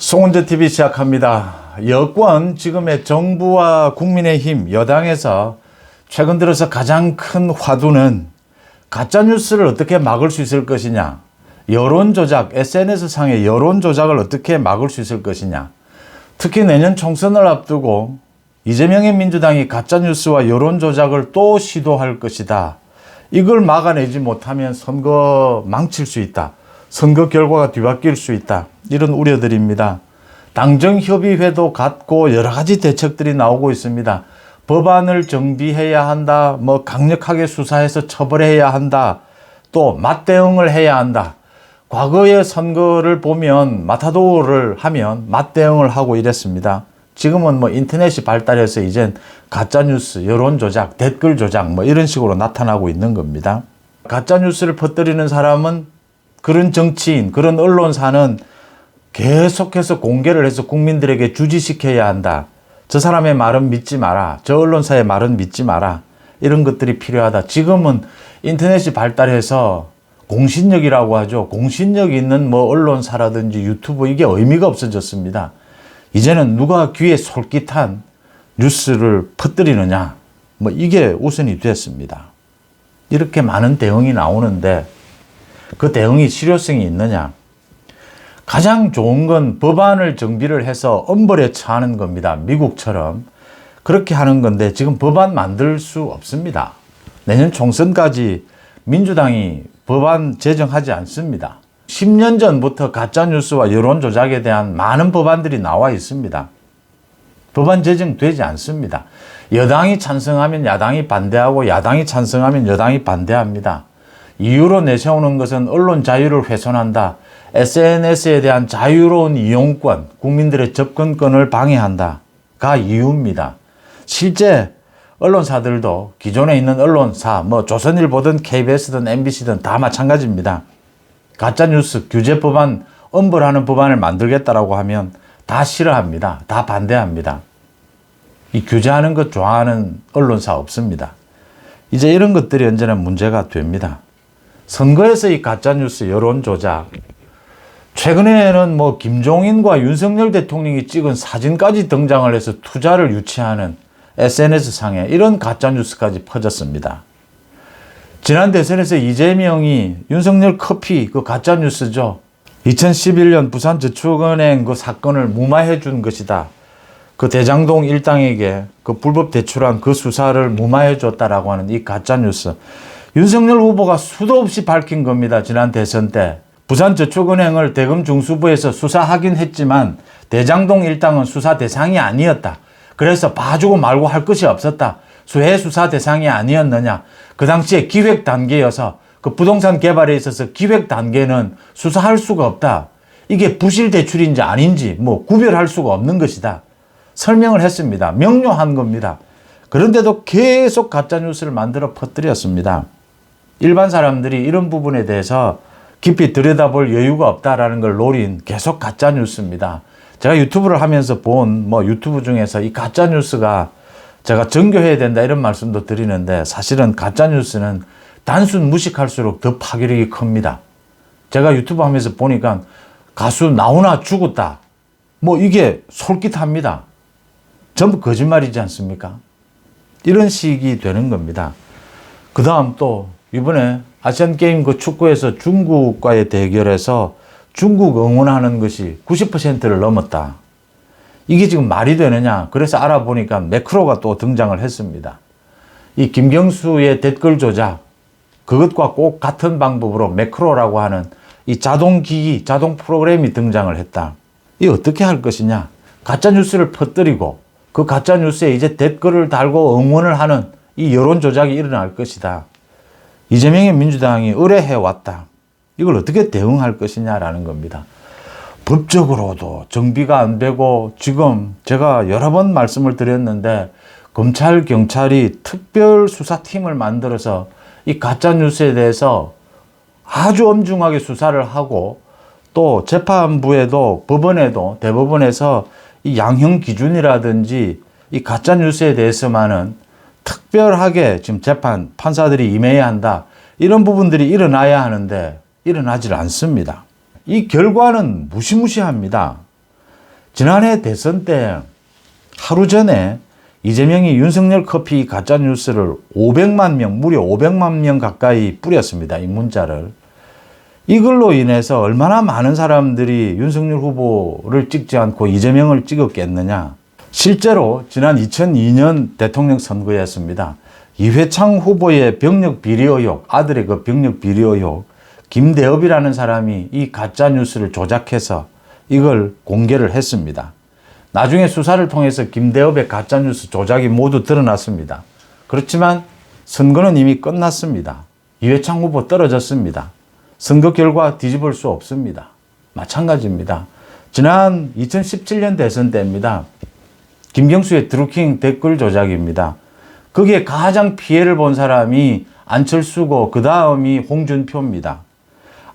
송은재TV 시작합니다. 여권, 지금의 정부와 국민의힘, 여당에서 최근 들어서 가장 큰 화두는 가짜뉴스를 어떻게 막을 수 있을 것이냐, 여론조작, SNS상의 여론조작을 어떻게 막을 수 있을 것이냐, 특히 내년 총선을 앞두고 이재명의 민주당이 가짜뉴스와 여론조작을 또 시도할 것이다. 이걸 막아내지 못하면 선거 망칠 수 있다. 선거 결과가 뒤바뀔 수 있다. 이런 우려들입니다. 당정협의회도 갖고 여러 가지 대책들이 나오고 있습니다. 법안을 정비해야 한다. 강력하게 수사해서 처벌해야 한다. 또 맞대응을 해야 한다. 과거의 선거를 보면 마타도를 하면 맞대응을 하고 이랬습니다. 지금은 인터넷이 발달해서 이젠 가짜뉴스, 여론조작, 댓글조작 이런 식으로 나타나고 있는 겁니다. 가짜뉴스를 퍼뜨리는 사람은 그런 정치인, 그런 언론사는 계속해서 공개를 해서 국민들에게 주지시켜야 한다. 저 사람의 말은 믿지 마라. 저 언론사의 말은 믿지 마라. 이런 것들이 필요하다. 지금은 인터넷이 발달해서 공신력이라고 하죠. 공신력 있는 언론사라든지 유튜브 이게 의미가 없어졌습니다. 이제는 누가 귀에 솔깃한 뉴스를 퍼뜨리느냐. 이게 우선이 됐습니다. 이렇게 많은 대응이 나오는데 그 대응이 실효성이 있느냐. 가장 좋은 건 법안을 정비를 해서 엄벌에 처하는 겁니다. 미국처럼. 그렇게 하는 건데 지금 법안 만들 수 없습니다. 내년 총선까지 민주당이 법안 제정하지 않습니다. 10년 전부터 가짜뉴스와 여론조작에 대한 많은 법안들이 나와 있습니다. 법안 제정되지 않습니다. 여당이 찬성하면 야당이 반대하고 야당이 찬성하면 여당이 반대합니다. 이유로 내세우는 것은 언론 자유를 훼손한다. SNS에 대한 자유로운 이용권, 국민들의 접근권을 방해한다가 이유입니다. 실제 언론사들도 기존에 있는 언론사, 조선일보든 KBS든 MBC든 다 마찬가지입니다. 가짜뉴스 규제 법안, 엄벌하는 법안을 만들겠다라고 하면 다 싫어합니다. 다 반대합니다. 이 규제하는 것 좋아하는 언론사 없습니다. 이제 이런 것들이 언제나 문제가 됩니다. 선거에서 이 가짜뉴스 여론조작, 최근에는 김종인과 윤석열 대통령이 찍은 사진까지 등장을 해서 투자를 유치하는 SNS상에 이런 가짜뉴스까지 퍼졌습니다. 지난 대선에서 이재명이 윤석열 커피 그 가짜뉴스죠. 2011년 부산저축은행 그 사건을 무마해 준 것이다. 그 대장동 일당에게 그 불법 대출한 그 수사를 무마해 줬다라고 하는 이 가짜뉴스. 윤석열 후보가 수도 없이 밝힌 겁니다. 지난 대선 때. 부산저축은행을 대검 중수부에서 수사하긴 했지만 대장동 일당은 수사 대상이 아니었다. 그래서 봐주고 말고 할 것이 없었다. 왜 수사 대상이 아니었느냐. 그 당시에 기획 단계여서 그 부동산 개발에 있어서 기획 단계는 수사할 수가 없다. 이게 부실 대출인지 아닌지 구별할 수가 없는 것이다. 설명을 했습니다. 명료한 겁니다. 그런데도 계속 가짜뉴스를 만들어 퍼뜨렸습니다. 일반 사람들이 이런 부분에 대해서 깊이 들여다볼 여유가 없다라는 걸 노린 계속 가짜뉴스입니다. 제가 유튜브를 하면서 본 유튜브 중에서 이 가짜뉴스가 제가 정교해야 된다 이런 말씀도 드리는데 사실은 가짜뉴스는 단순 무식할수록 더 파괴력이 큽니다. 제가 유튜브 하면서 보니까 가수 나훈아 죽었다. 이게 솔깃합니다. 전부 거짓말이지 않습니까? 이런 식이 되는 겁니다. 그 다음 또 이번에 아시안게임 그 축구에서 중국과의 대결에서 중국 응원하는 것이 90%를 넘었다. 이게 지금 말이 되느냐. 그래서 알아보니까 매크로가 또 등장을 했습니다. 이 김경수의 댓글 조작, 그것과 꼭 같은 방법으로 매크로라고 하는 이 자동기기, 자동 프로그램이 등장을 했다. 이 어떻게 할 것이냐. 가짜뉴스를 퍼뜨리고 그 가짜뉴스에 이제 댓글을 달고 응원을 하는 이 여론조작이 일어날 것이다. 이재명의 민주당이 의뢰해왔다. 이걸 어떻게 대응할 것이냐라는 겁니다. 법적으로도 정비가 안 되고 지금 제가 여러 번 말씀을 드렸는데 검찰, 경찰이 특별수사팀을 만들어서 이 가짜뉴스에 대해서 아주 엄중하게 수사를 하고 또 재판부에도 법원에도 대법원에서 이 양형 기준이라든지 이 가짜뉴스에 대해서만은 특별하게 지금 재판 판사들이 임해야 한다. 이런 부분들이 일어나야 하는데 일어나질 않습니다. 이 결과는 무시무시합니다. 지난해 대선 때 하루 전에 이재명이 윤석열 커피 가짜뉴스를 500만 명, 무려 500만 명 가까이 뿌렸습니다. 이 문자를. 이걸로 인해서 얼마나 많은 사람들이 윤석열 후보를 찍지 않고 이재명을 찍었겠느냐. 실제로 지난 2002년 대통령 선거였습니다. 이회창 후보의 병력 비리 의혹, 아들의 그 병력 비리 의혹, 김대업이라는 사람이 이 가짜뉴스를 조작해서 이걸 공개를 했습니다. 나중에 수사를 통해서 김대업의 가짜뉴스 조작이 모두 드러났습니다. 그렇지만 선거는 이미 끝났습니다. 이회창 후보 떨어졌습니다. 선거 결과 뒤집을 수 없습니다. 마찬가지입니다. 지난 2017년 대선 때입니다. 김경수의 드루킹 댓글 조작입니다. 거기에 가장 피해를 본 사람이 안철수고 그 다음이 홍준표입니다.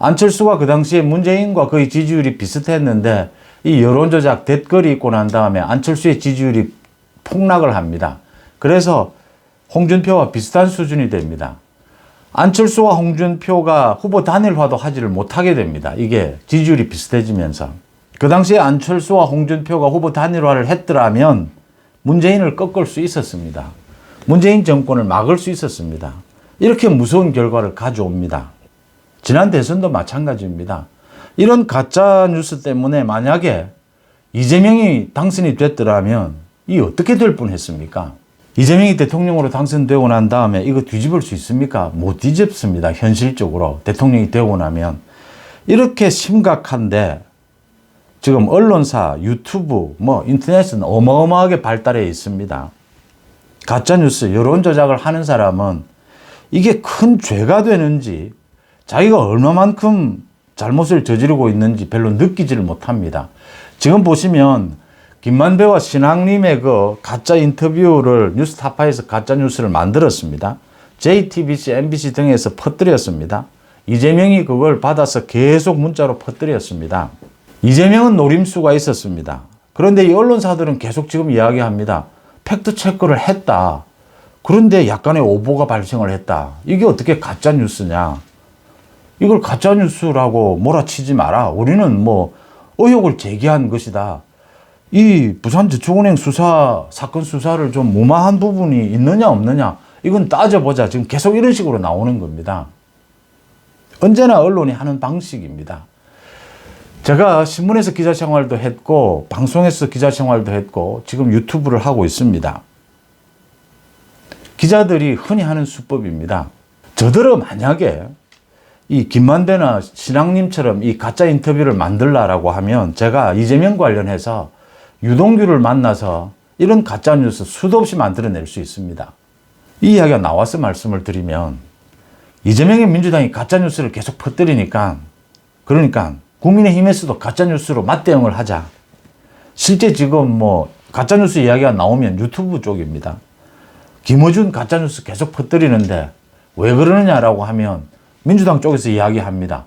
안철수가 그 당시에 문재인과 거의 지지율이 비슷했는데 이 여론조작 댓글이 있고 난 다음에 안철수의 지지율이 폭락을 합니다. 그래서 홍준표와 비슷한 수준이 됩니다. 안철수와 홍준표가 후보 단일화도 하지를 못하게 됩니다. 이게 지지율이 비슷해지면서. 그 당시에 안철수와 홍준표가 후보 단일화를 했더라면 문재인을 꺾을 수 있었습니다. 문재인 정권을 막을 수 있었습니다. 이렇게 무서운 결과를 가져옵니다. 지난 대선도 마찬가지입니다. 이런 가짜 뉴스 때문에 만약에 이재명이 당선이 됐더라면 이 어떻게 될 뻔했습니까? 이재명이 대통령으로 당선되고 난 다음에 이거 뒤집을 수 있습니까? 못 뒤집습니다. 현실적으로 대통령이 되고 나면. 이렇게 심각한데 지금 언론사, 유튜브, 인터넷은 어마어마하게 발달해 있습니다. 가짜뉴스, 여론조작을 하는 사람은 이게 큰 죄가 되는지 자기가 얼마만큼 잘못을 저지르고 있는지 별로 느끼지를 못합니다. 지금 보시면 김만배와 신앙님의 그 가짜 인터뷰를 뉴스타파에서 가짜 뉴스를 만들었습니다. JTBC, MBC 등에서 퍼뜨렸습니다. 이재명이 그걸 받아서 계속 문자로 퍼뜨렸습니다. 이재명은 노림수가 있었습니다. 그런데 이 언론사들은 계속 지금 이야기합니다. 팩트 체크를 했다. 그런데 약간의 오보가 발생을 했다. 이게 어떻게 가짜 뉴스냐? 이걸 가짜 뉴스라고 몰아치지 마라. 우리는 의혹을 제기한 것이다. 이 부산저축은행 사건 수사를 좀 무마한 부분이 있느냐 없느냐 이건 따져보자. 지금 계속 이런 식으로 나오는 겁니다. 언제나 언론이 하는 방식입니다. 제가 신문에서 기자 생활도 했고 방송에서 기자 생활도 했고 지금 유튜브를 하고 있습니다. 기자들이 흔히 하는 수법입니다. 저들은 만약에 이 김만배나 신앙님처럼 이 가짜 인터뷰를 만들라라고 하면 제가 이재명 관련해서 유동규를 만나서 이런 가짜뉴스 수도 없이 만들어낼 수 있습니다. 이 이야기가 나와서 말씀을 드리면 이재명의 민주당이 가짜뉴스를 계속 퍼뜨리니까 그러니까 국민의힘에서도 가짜뉴스로 맞대응을 하자. 실제 지금 가짜뉴스 이야기가 나오면 유튜브 쪽입니다. 김어준 가짜뉴스 계속 퍼뜨리는데 왜 그러느냐라고 하면 민주당 쪽에서 이야기합니다.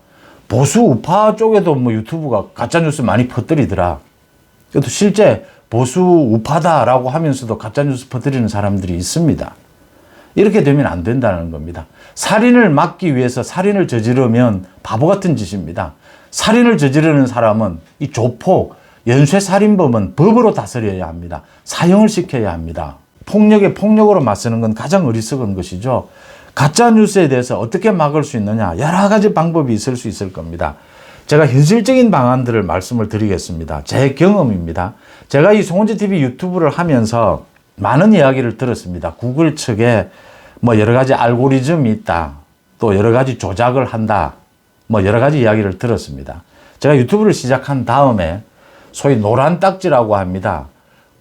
보수 우파 쪽에도 유튜브가 가짜뉴스 많이 퍼뜨리더라. 그래도 실제 보수 우파다라고 하면서도 가짜뉴스 퍼뜨리는 사람들이 있습니다. 이렇게 되면 안 된다는 겁니다. 살인을 막기 위해서 살인을 저지르면 바보 같은 짓입니다. 살인을 저지르는 사람은 이 조폭, 연쇄살인범은 법으로 다스려야 합니다. 사형을 시켜야 합니다. 폭력에 폭력으로 맞서는 건 가장 어리석은 것이죠. 가짜뉴스에 대해서 어떻게 막을 수 있느냐 여러 가지 방법이 있을 수 있을 겁니다. 제가 현실적인 방안들을 말씀을 드리겠습니다. 제 경험입니다. 제가 이 송은지TV 유튜브를 하면서 많은 이야기를 들었습니다. 구글 측에 여러 가지 알고리즘이 있다. 또 여러 가지 조작을 한다. 여러 가지 이야기를 들었습니다. 제가 유튜브를 시작한 다음에 소위 노란 딱지라고 합니다.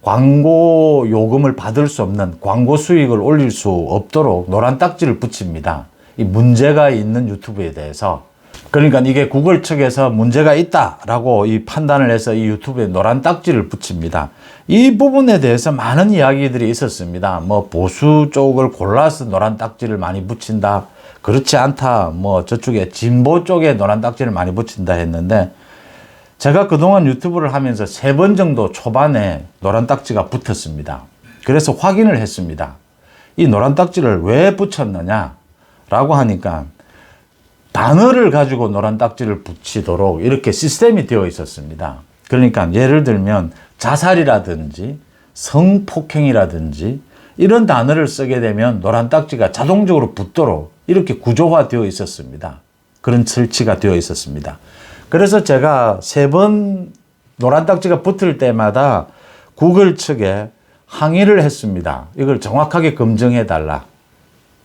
광고 요금을 받을 수 없는 광고 수익을 올릴 수 없도록 노란 딱지를 붙입니다. 이 문제가 있는 유튜브에 대해서. 그러니까 이게 구글 측에서 문제가 있다라고 이 판단을 해서 이 유튜브에 노란 딱지를 붙입니다. 이 부분에 대해서 많은 이야기들이 있었습니다. 보수 쪽을 골라서 노란 딱지를 많이 붙인다. 그렇지 않다. 저쪽에 진보 쪽에 노란 딱지를 많이 붙인다 했는데 제가 그동안 유튜브를 하면서 3번 정도 초반에 노란 딱지가 붙었습니다. 그래서 확인을 했습니다. 이 노란 딱지를 왜 붙였느냐라고 하니까 단어를 가지고 노란 딱지를 붙이도록 이렇게 시스템이 되어 있었습니다. 그러니까 예를 들면 자살이라든지 성폭행이라든지 이런 단어를 쓰게 되면 노란 딱지가 자동적으로 붙도록 이렇게 구조화되어 있었습니다. 그런 설치가 되어 있었습니다. 그래서 제가 3번 노란 딱지가 붙을 때마다 구글 측에 항의를 했습니다. 이걸 정확하게 검증해달라.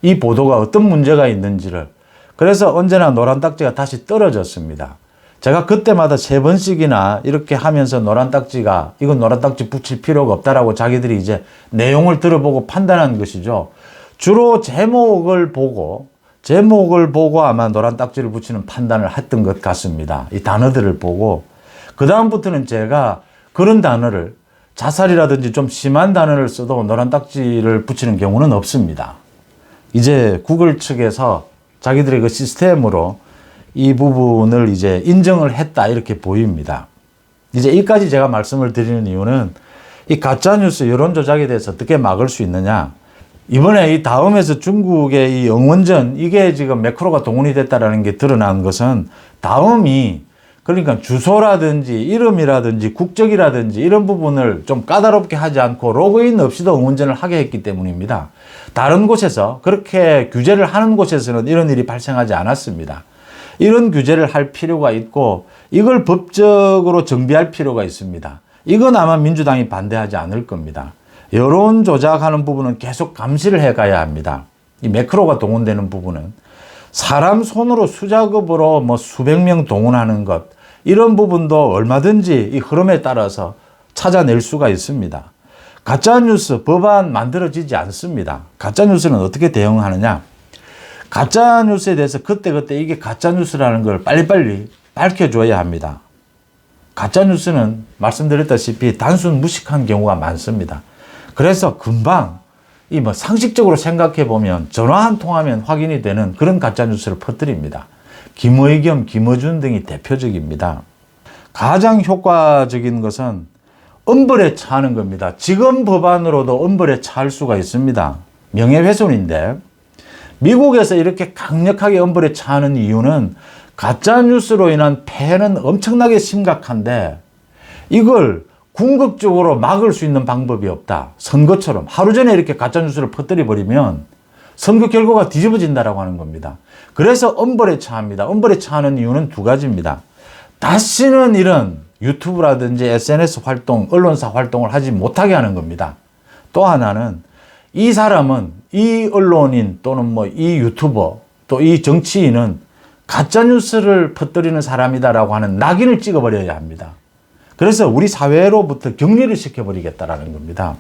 이 보도가 어떤 문제가 있는지를. 그래서 언제나 노란 딱지가 다시 떨어졌습니다. 제가 그때마다 3번씩이나 이렇게 하면서 노란 딱지가 이건 노란 딱지 붙일 필요가 없다라고 자기들이 이제 내용을 들어보고 판단한 것이죠. 주로 제목을 보고 아마 노란 딱지를 붙이는 판단을 했던 것 같습니다. 이 단어들을 보고. 그 다음부터는 제가 그런 단어를 자살이라든지 좀 심한 단어를 써도 노란 딱지를 붙이는 경우는 없습니다. 이제 구글 측에서 자기들의 그 시스템으로 이 부분을 이제 인정을 했다 이렇게 보입니다. 이제 이까지 제가 말씀을 드리는 이유는 이 가짜뉴스 여론 조작에 대해서 어떻게 막을 수 있느냐. 이번에 이 다음에서 중국의 이 영원전 이게 지금 매크로가 동원이 됐다라는 게 드러난 것은 다음이 그러니까 주소라든지 이름이라든지 국적이라든지 이런 부분을 좀 까다롭게 하지 않고 로그인 없이도 응원전을 하게 했기 때문입니다. 다른 곳에서 그렇게 규제를 하는 곳에서는 이런 일이 발생하지 않았습니다. 이런 규제를 할 필요가 있고 이걸 법적으로 정비할 필요가 있습니다. 이건 아마 민주당이 반대하지 않을 겁니다. 여론 조작하는 부분은 계속 감시를 해가야 합니다. 이 매크로가 동원되는 부분은 사람 손으로 수작업으로 뭐 수백 명 동원하는 것 이런 부분도 얼마든지 이 흐름에 따라서 찾아낼 수가 있습니다. 가짜뉴스 법안 만들어지지 않습니다. 가짜뉴스는 어떻게 대응하느냐. 가짜뉴스에 대해서 그때그때 이게 가짜뉴스라는 걸 빨리빨리 밝혀줘야 합니다. 가짜뉴스는 말씀드렸다시피 단순 무식한 경우가 많습니다. 그래서 금방 이 뭐 상식적으로 생각해 보면 전화 한 통하면 확인이 되는 그런 가짜뉴스를 퍼뜨립니다. 김의겸, 김어준 등이 대표적입니다. 가장 효과적인 것은 엄벌에 처하는 겁니다. 지금 법안으로도 엄벌에 처할 수가 있습니다. 명예훼손인데 미국에서 이렇게 강력하게 엄벌에 처하는 이유는 가짜뉴스로 인한 폐해는 엄청나게 심각한데 이걸 궁극적으로 막을 수 있는 방법이 없다. 선거처럼 하루 전에 이렇게 가짜뉴스를 퍼뜨려 버리면 선거 결과가 뒤집어진다라고 하는 겁니다. 그래서 엄벌에 처합니다. 엄벌에 처하는 이유는 2가지입니다. 다시는 이런 유튜브라든지 SNS 활동, 언론사 활동을 하지 못하게 하는 겁니다. 또 하나는 이 사람은 이 언론인 또는 뭐 이 유튜버 또 이 정치인은 가짜뉴스를 퍼뜨리는 사람이다라고 하는 낙인을 찍어버려야 합니다. 그래서 우리 사회로부터 격리를 시켜버리겠다라는 겁니다.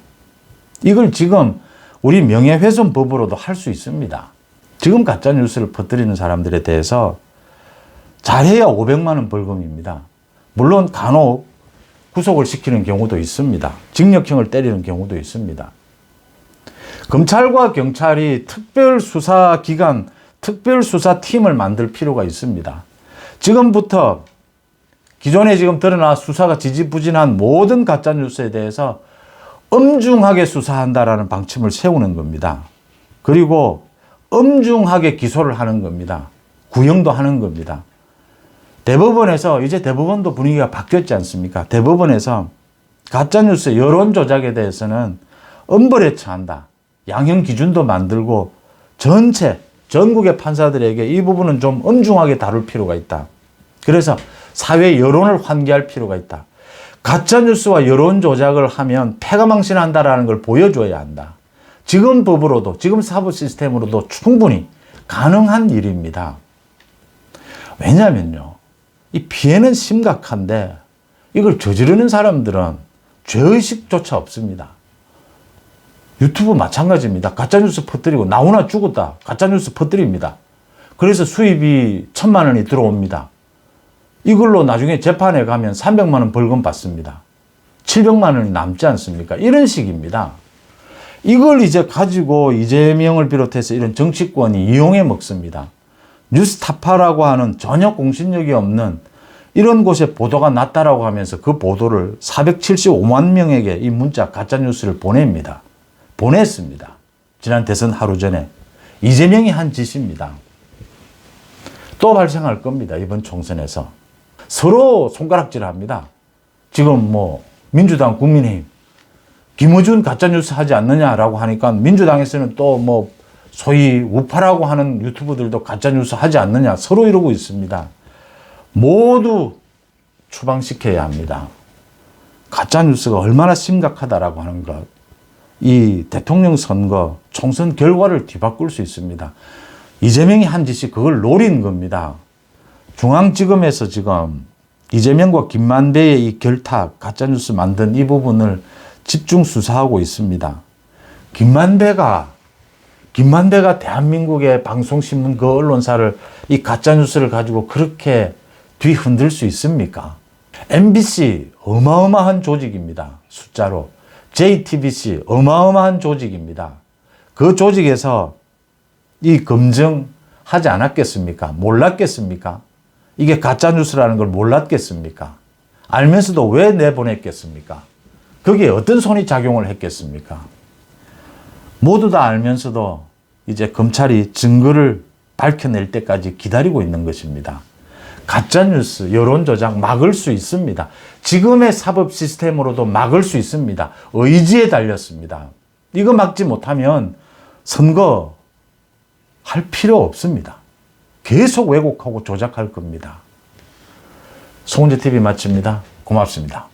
이걸 지금 우리 명예훼손법으로도 할 수 있습니다. 지금 가짜뉴스를 퍼뜨리는 사람들에 대해서 잘해야 500만 원 벌금입니다. 물론 간혹 구속을 시키는 경우도 있습니다. 징역형을 때리는 경우도 있습니다. 검찰과 경찰이 특별수사기관, 특별수사팀을 만들 필요가 있습니다. 지금부터 기존에 지금 드러나 수사가 지지부진한 모든 가짜뉴스에 대해서 엄중하게 수사한다라는 방침을 세우는 겁니다. 그리고 엄중하게 기소를 하는 겁니다. 구형도 하는 겁니다. 대법원에서 이제 대법원도 분위기가 바뀌었지 않습니까? 대법원에서 가짜뉴스 여론 조작에 대해서는 엄벌에 처한다. 양형 기준도 만들고 전국의 판사들에게 이 부분은 좀 엄중하게 다룰 필요가 있다. 그래서 사회 여론을 환기할 필요가 있다. 가짜뉴스와 여론 조작을 하면 패가망신한다라는 걸 보여줘야 한다. 지금 법으로도, 지금 사법 시스템으로도 충분히 가능한 일입니다. 왜냐면요, 이 피해는 심각한데 이걸 저지르는 사람들은 죄의식조차 없습니다. 유튜브 마찬가지입니다. 가짜뉴스 퍼뜨리고 나오나 죽었다. 가짜뉴스 퍼뜨립니다. 그래서 수입이 1,000만 원이 들어옵니다. 이걸로 나중에 재판에 가면 300만 원 벌금 받습니다. 700만 원이 남지 않습니까? 이런 식입니다. 이걸 이제 가지고 이재명을 비롯해서 이런 정치권이 이용해 먹습니다. 뉴스타파라고 하는 전혀 공신력이 없는 이런 곳에 보도가 났다라고 하면서 그 보도를 475만 명에게 이 문자 가짜뉴스를 보냅니다. 보냈습니다. 지난 대선 하루 전에. 이재명이 한 짓입니다. 또 발생할 겁니다. 이번 총선에서. 서로 손가락질 합니다. 지금 뭐 민주당, 국민의힘. 김어준 가짜뉴스 하지 않느냐라고 하니까 민주당에서는 또 뭐 소위 우파라고 하는 유튜버들도 가짜뉴스 하지 않느냐 서로 이러고 있습니다. 모두 추방시켜야 합니다. 가짜뉴스가 얼마나 심각하다라고 하는 것. 이 대통령 선거 총선 결과를 뒤바꿀 수 있습니다. 이재명이 한 짓이 그걸 노린 겁니다. 중앙지검에서 지금 이재명과 김만배의 이 결탁, 가짜뉴스 만든 이 부분을 집중 수사하고 있습니다. 김만배가 대한민국의 방송신문 그 언론사를 이 가짜뉴스를 가지고 그렇게 뒤흔들 수 있습니까? MBC 어마어마한 조직입니다. 숫자로. JTBC 어마어마한 조직입니다. 그 조직에서 이 검증하지 않았겠습니까? 몰랐겠습니까? 이게 가짜뉴스라는 걸 몰랐겠습니까? 알면서도 왜 내보냈겠습니까? 거기에 어떤 손이 작용을 했겠습니까? 모두 다 알면서도 이제 검찰이 증거를 밝혀낼 때까지 기다리고 있는 것입니다. 가짜뉴스, 여론조작 막을 수 있습니다. 지금의 사법 시스템으로도 막을 수 있습니다. 의지에 달렸습니다. 이거 막지 못하면 선거 할 필요 없습니다. 계속 왜곡하고 조작할 겁니다. 송은재TV 마칩니다. 고맙습니다.